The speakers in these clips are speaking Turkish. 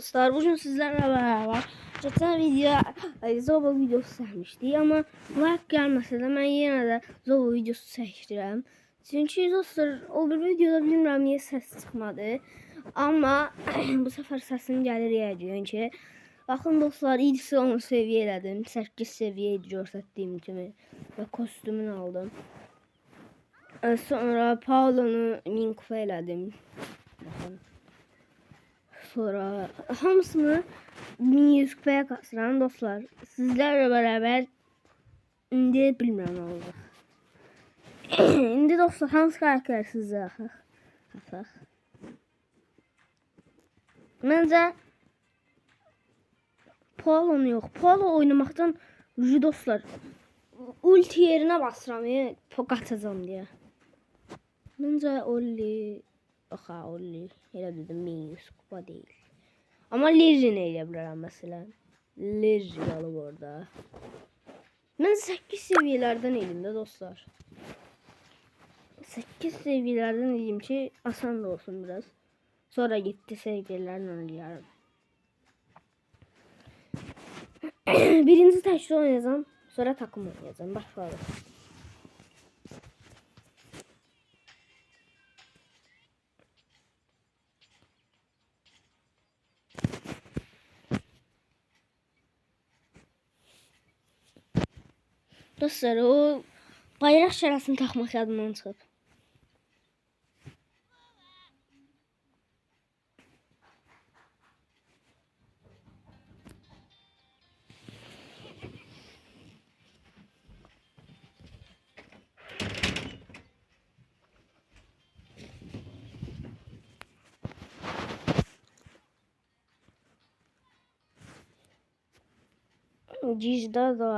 Dostlar, bugün sizlerle beraber geçen Zobo videosu çekmiştik ama like gelmese de ben yine de Zobo videosu çektirəm. Çünkü dostlar o bir videoda bilmirəm niye ses çıkmadı ama bu sefer sesim gəlir yəqin ki. Bakın dostlar, ilk 10 seviye elədim, 8 seviye göstərdiyim kimi ve kostümünü aldım. Sonra Paolo'nu Minko elədim. Bakın. Sonra hamısını 1100 kupaya kasıram dostlar. Sizlerle beraber indi bilmirəm nə oldu. İndi dostlar hansı karakter sizə baxaq. Məncə Paolo'nu yox. Paolo oynamaktan dostlar ulti yerine basıram qaçacam deyə. Məncə Olli Olli elə dedim 1100 kupa değil. Ama Lirri ne ile bilərəm mesela. Lirri alıb orada. Mən 8 seviyelerden elimde dostlar. 8 seviyelerden elim ki asan da olsun biraz. Sonra gitti seviyelerden oynayarım. Birinci təkli oynayacağım. Sonra takım oynayacağım. Başlayalım. Dostlar o bayrak şərəsini taxmaq yadımdan çıxıb. Cizda da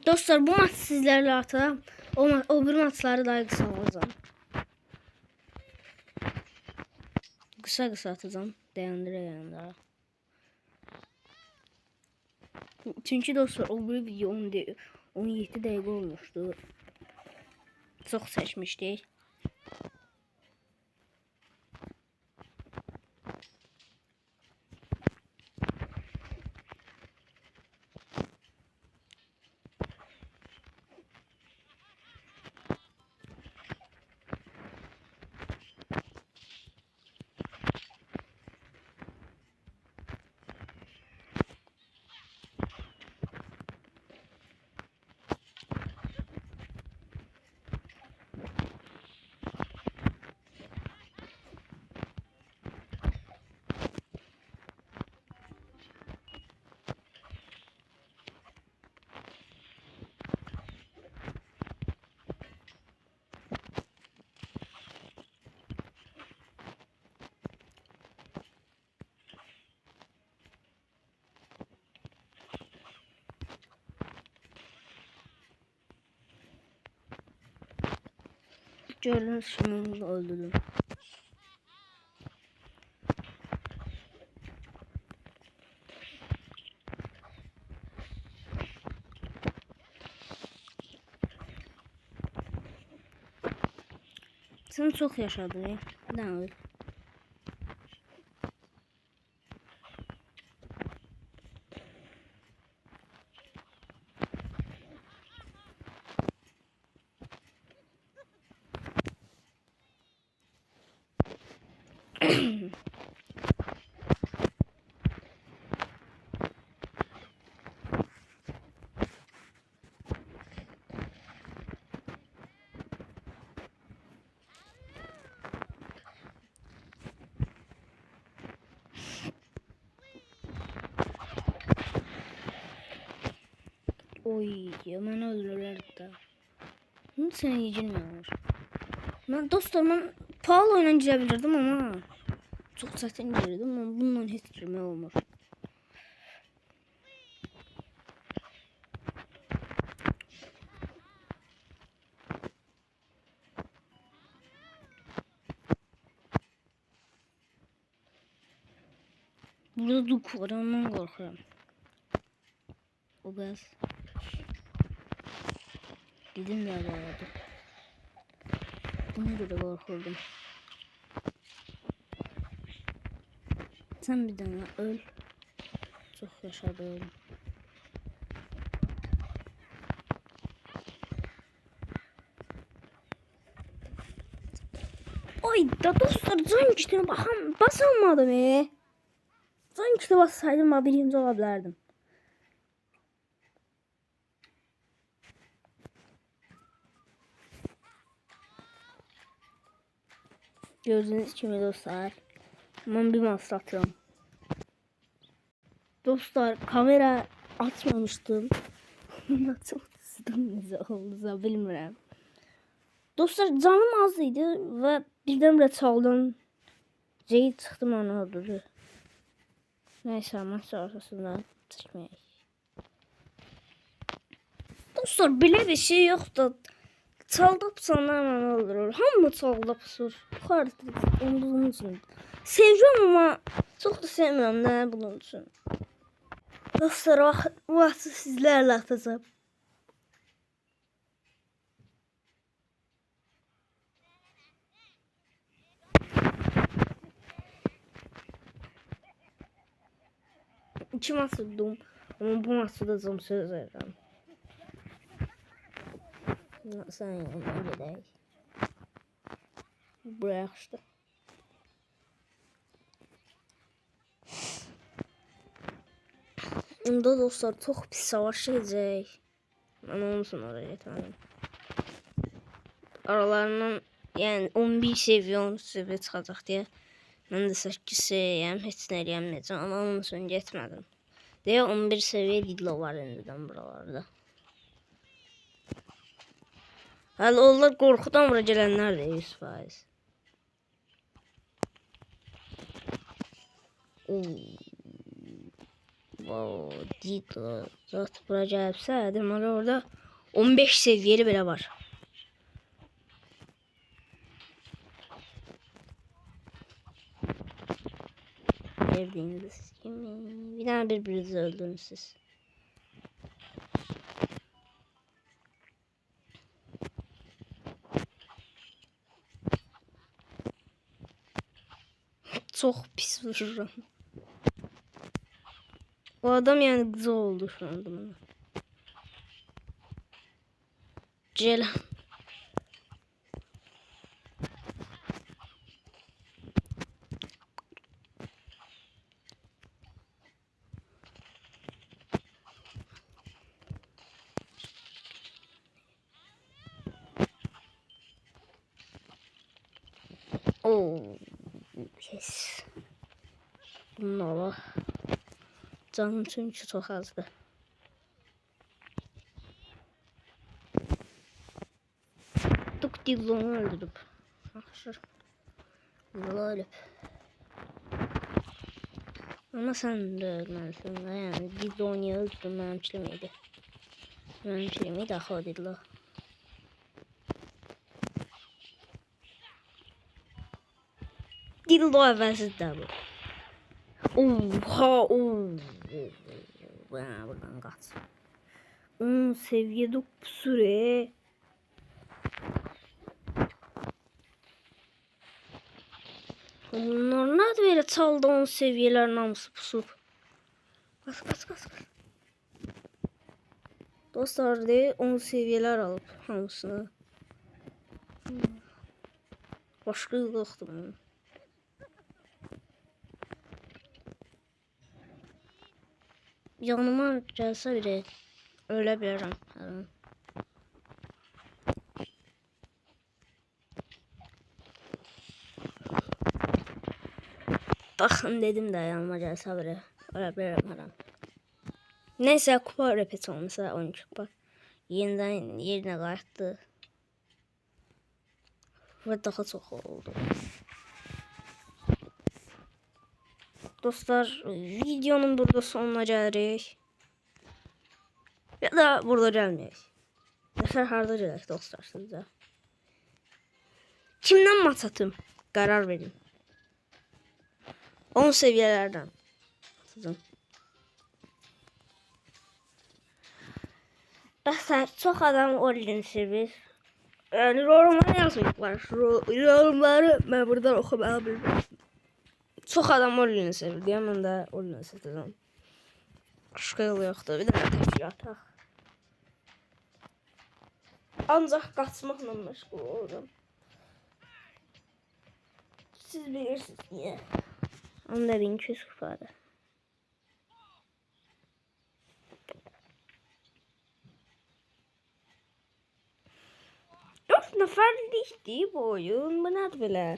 dostlar bu maç sizlerle atıram. O bir maçları daha kısa alacağım. Kısa atacağım. Dayandıra. Çünkü dostlar o bir video 17 dakika olmuştu. Çok seçmiştik. Gördüğünüz şimdi öldürdüm. Sen çok yaşadın ya. Neden öyle? Oy, mən öldürürlər də. Şimdi sen yiyeceğin. Ben dostlar ben pahalı oyuna girebilirdim ama çok zaten girdim ama bununla hiç girme olmaz. Burada duk var ondan korkuyorum. O gaz. Dedim ya vardı. Buna göre korkurdum. Sen bir tane öl. Çok yaşadı öyle. Ay da dostlar can güçlüğüne basamadım Can güçlüğüne bassaydım ben birinci olabilirdim. Gördüğünüz gibi dostlar. Ben bir maç atıyorum. Dostlar kamera atmamıştım. Nasıl oldu bilmiyorum. Dostlar canım azıydı ve birdenbire çaldım. C'yi çıktım onu öldürdü. Neyse maç ortasında çıkmayayım. Dostlar böyle bir şey yok da çaldıp sana hemen öldürür. Hamı çaldı pusur. Artık bunun için. Seviyorum ama çok da sevmiyorum ne bunun için. Dostlar vakti sizlerle atacağım. İki maç tuttum ama bu maçı da zam söz veririm. Sen yanına gidelim. Buraya işte. Onda dostlar çok pis savaş edecek. Ben onu sonra getirdim. Aralarından yani 11 seviye 10 seviye çıkacak diye. Ben de 8 seviyem hiç ne eləyemeyeceğim ama onun için getmədim. Deyə 11 seviye Didlo var indidən buralarda. Hələ onlar qorxudan bura gələnlər də 100%. Wow, Didlo zat bura gəlibsə, deməli orada 15 seviyeli belə var. Gördüğünüz gibi bir tane birbirinizi öldürün siz. Çok pis vururum. O adam yani kızı oldu şu anda bana. Ceylan. Oo, yes. Bununla canım çünkü çok azdı. Tuk Dillon'u öldürüp. Arkadaşlar. Ölüp. Ama sen de ölmezsin. Yani Dillon'u öldürdüm benim çilemiydi. Benim çilemiydi ahı Dillon. Dildo əvvəlsiz də bu. Oha, buradan qaç. 10 seviye 9 süre. Onlar nədir belə çaldı 10 seviyelər namusu pusub. Qaç. Dostlar de 10 seviyelər alıb hamısını. Başqa yoxdur bunun. Yanıma gelse bile ölebilirim. Bakın dedim de yanıma gelse bile ölebilirim her an. Neyse kupa repet olmasa 13 kupa. Yeniden yerine kayıttı. Ve daha çok oldu. Dostlar videonun burada sonuna gəldik. Ya da burada gəlməyək. Nəfər harda gələk dostlar sizə? Kimdən maç atım? Qərar verin. 10 seviyelerden. Atacağım. Dostlar çok adam Origin sevir. Yani yorumlara yazmayıplar. Yorumları ben buradan okumaya bilmiyorum. Çok adam Origin sevir diye ben de Origin sevdim. Başka yolu yoktu. Bir de tepki atak. Ancak kaçmakla meşgul olurum. Siz bilirsiniz niye. Onda 1200 kupada. Dört neferlikti bu oyun. Bu nedir böyle?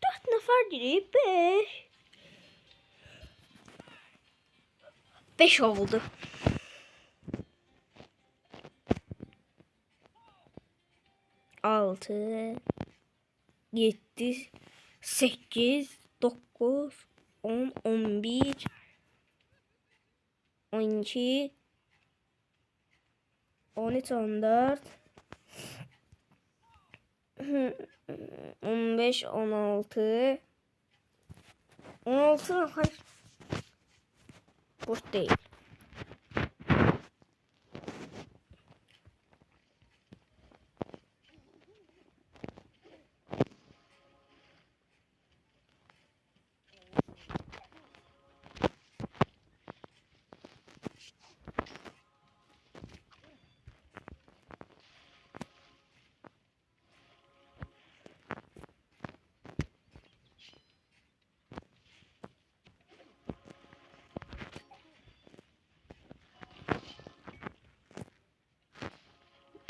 4 nefer girip 5 oldu. 6 7 8 9 10 11 12 13 14 15 16 16 hayır boş değil.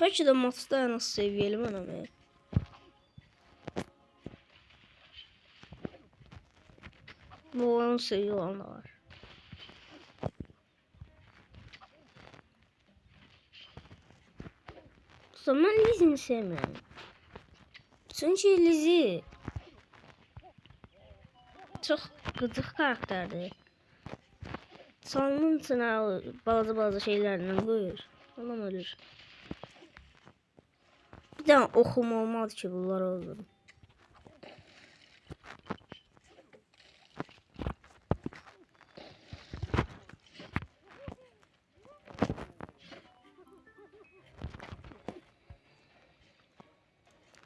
Belki de maçta en az seviyeli ben ama. Bu oyun seviye olan da var. Ben Lizzie'ni sevmiyorum. Çünkü Lizzie çok gıcık karakterdi. Sanırım sana bazı şeylerden buyur. Ondan ölür. Bir tane okum olmadı ki bunlar olur.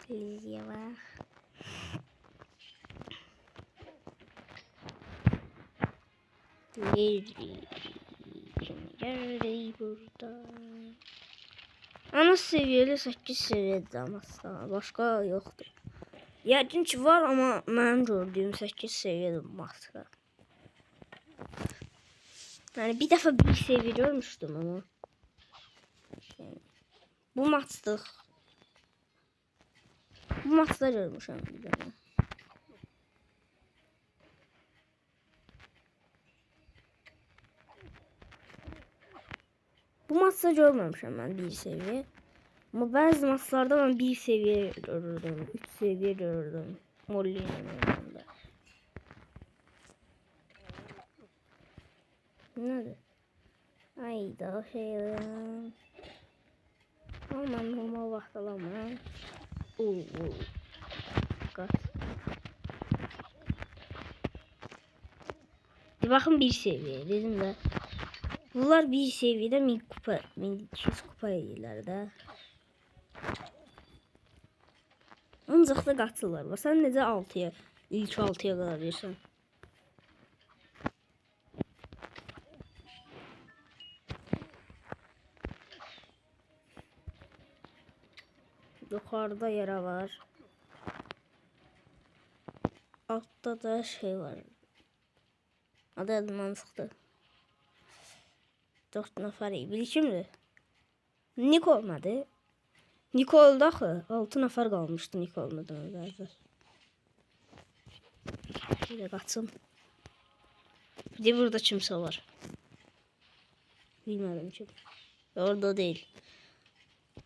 Lizzie'ye bak. Nerede burada? Ana seviyeli 8 seviyede ama başka yoktu. Yəqin ki var ama mənim gördüğüm 8 seviyede maska. Yani bir defa bir seviye görmüştüm ama. Yani, bu maçta görmüşüm bir tane. Bu maçta görmemişim ben bir seviye. Ama bazı maçlarda ben bir seviye görürdüm. 3 seviye görürdüm. Molly'nin yanında. Nedir? Ay da şeyler. Normal vaxt alamam. Qat. Bakın bir seviye dedim de. Bunlar bir seviyede 1000 kupa, 1200 kupa edirlər də. Ancaq da qaçırlar. Və sən necə 6-ya, ilk 6-ya qədər verirsən? Yukarıda yara var. Altta da şey var. Adı adından çıxdı. 4 nəfər biri kimdir? Nik olmadı. Nik oldu axı. 6 nəfər qalmışdı Nik olmadan əvvəl. Bir də qaçım. Bir də burada kimsə var. Bilmedim ki. Orada değil.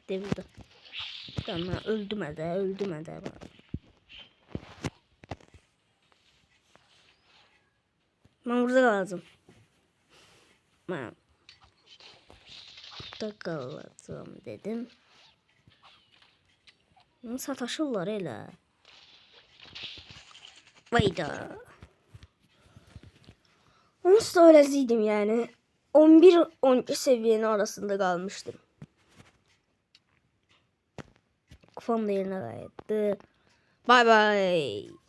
De burada. Tamam öldüm hadi. Öldüm hadi. Ben burada kalacağım. Ben burada kalacağım dedim. Sataşırlar elə. Vayda. Onsuz da öyleziydim yani. 11-12 seviyenin arasında kalmıştım. Kafam da yerine kaydı. Bye bye.